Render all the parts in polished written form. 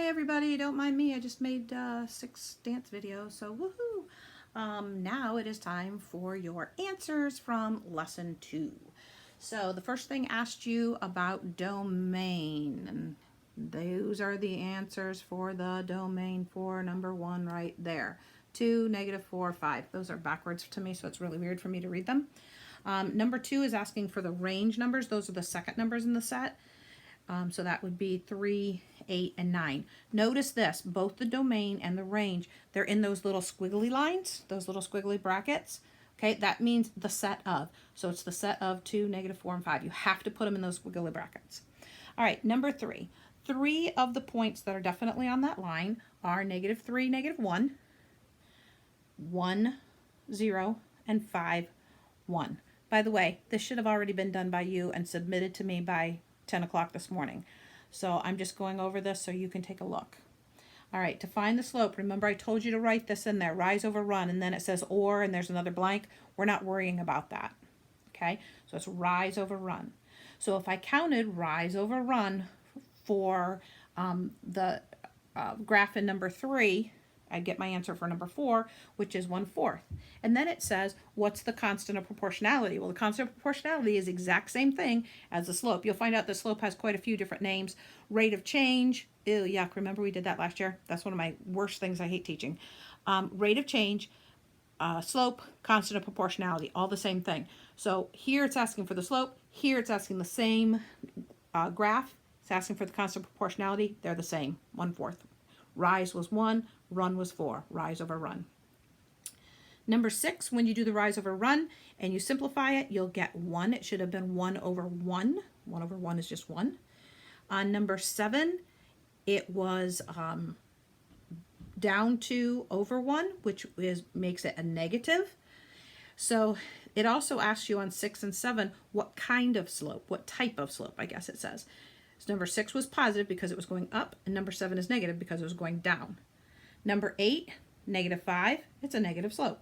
everybody, don't mind me. I just made 6 dance videos, so woohoo! Now it is time for your answers from lesson 2. So the first thing asked you about domain, and those are the answers for the domain for number 1 right there. 2, -4, 5. Those are backwards to me, so it's really weird for me to read them. Number 2 is asking for the range numbers. Those are the second numbers in the set. So that would be 3, 8, and 9. Notice this, both the domain and the range, they're in those little squiggly lines, those little squiggly brackets. Okay, that means the set of. So it's the set of 2, -4, and 5. You have to put them in those squiggly brackets. All right, number 3. 3 of the points that are definitely on that line are -3, -1, 1, 0, and 5, 1. By the way, this should have already been done by you and submitted to me by 10 o'clock this morning. So I'm just going over this so you can take a look. All right, to find the slope, remember I told you to write this in there, rise over run, and then it says or, and there's another blank. We're not worrying about that. Okay, so it's rise over run. So if I counted rise over run for the graph in number 3, I'd get my answer for number 4, which is 1/4. And then it says, what's the constant of proportionality? Well, the constant of proportionality is the exact same thing as the slope. You'll find out the slope has quite a few different names. Rate of change, ew, yuck, remember we did that last year? That's one of my worst things I hate teaching. Rate of change, slope, constant of proportionality, all the same thing. So here it's asking for the slope, here it's asking the same graph, it's asking for the constant of proportionality, they're the same, 1/4. Rise was 1, run was 4, rise over run. Number 6, when you do the rise over run and you simplify it, you'll get 1. It should have been 1 over 1. 1 over 1 is just 1. On number 7, it was down 2 over 1, which makes it a negative. So it also asks you on 6 and 7, what kind of slope, what type of slope, I guess it says. So number 6 was positive because it was going up, and number 7 is negative because it was going down. Number 8, -5, it's a negative slope.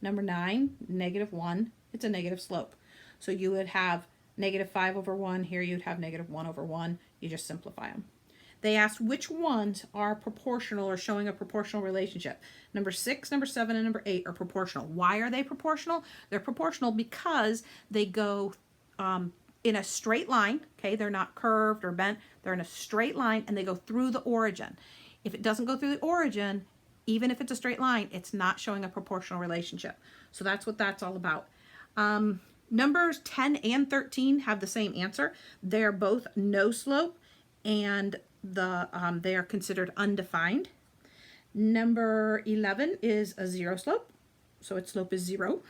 Number 9, -1, it's a negative slope. So you would have -5 over 1, here you'd have -1 over 1, you just simplify them. They asked which ones are proportional or showing a proportional relationship. Number 6, number 7, and number 8 are proportional. Why are they proportional? They're proportional because they go in a straight line, okay? They're not curved or bent. They're in a straight line and they go through the origin. If it doesn't go through the origin, even if it's a straight line, it's not showing a proportional relationship. So that's what that's all about. Numbers 10 and 13 have the same answer. They're both no slope and they are considered undefined. Number 11 is a 0 slope, so its slope is 0.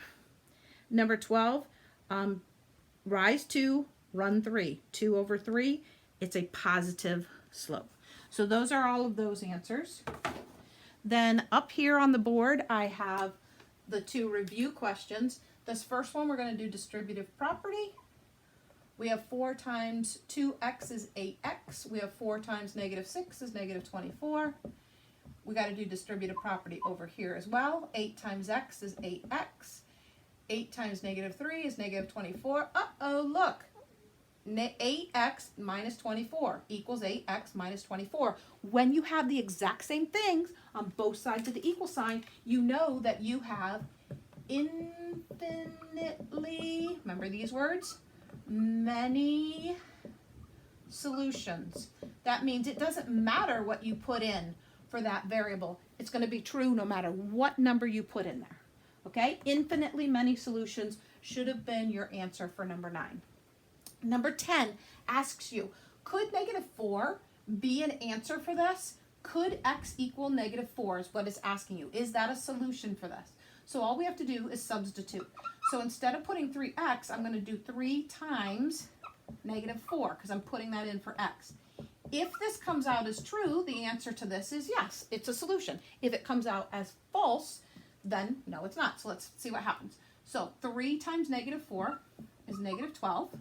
Number 12, rise 2, run 3. 2 over 3, it's a positive slope. So those are all of those answers. Then up here on the board, I have the 2 review questions. This first one, we're going to do distributive property. We have 4 times 2x is 8x. We have 4 times -6 is -24. We got to do distributive property over here as well. 8 times x is 8x. 8 times -3 is -24. Uh-oh, look. 8x minus 24 equals 8x minus 24. When you have the exact same things on both sides of the equal sign, you know that you have infinitely, remember these words? Many solutions. That means it doesn't matter what you put in for that variable. It's going to be true no matter what number you put in there. Okay? Infinitely many solutions should have been your answer for number 9. Number 10 asks you, could -4 be an answer for this? Could x equal -4 is what it's asking you. Is that a solution for this? So all we have to do is substitute. So instead of putting 3x, I'm going to do 3 times -4 because I'm putting that in for x. If this comes out as true, the answer to this is yes, it's a solution. If it comes out as false, then no, it's not. So let's see what happens. So 3 times -4 is -12.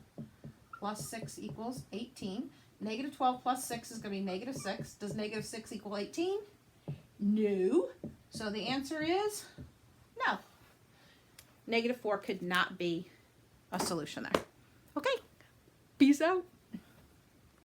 Plus 6 equals 18. -12 plus 6 is going to be -6. Does -6 equal 18? No. So the answer is no. -4 could not be a solution there. Okay. Peace out.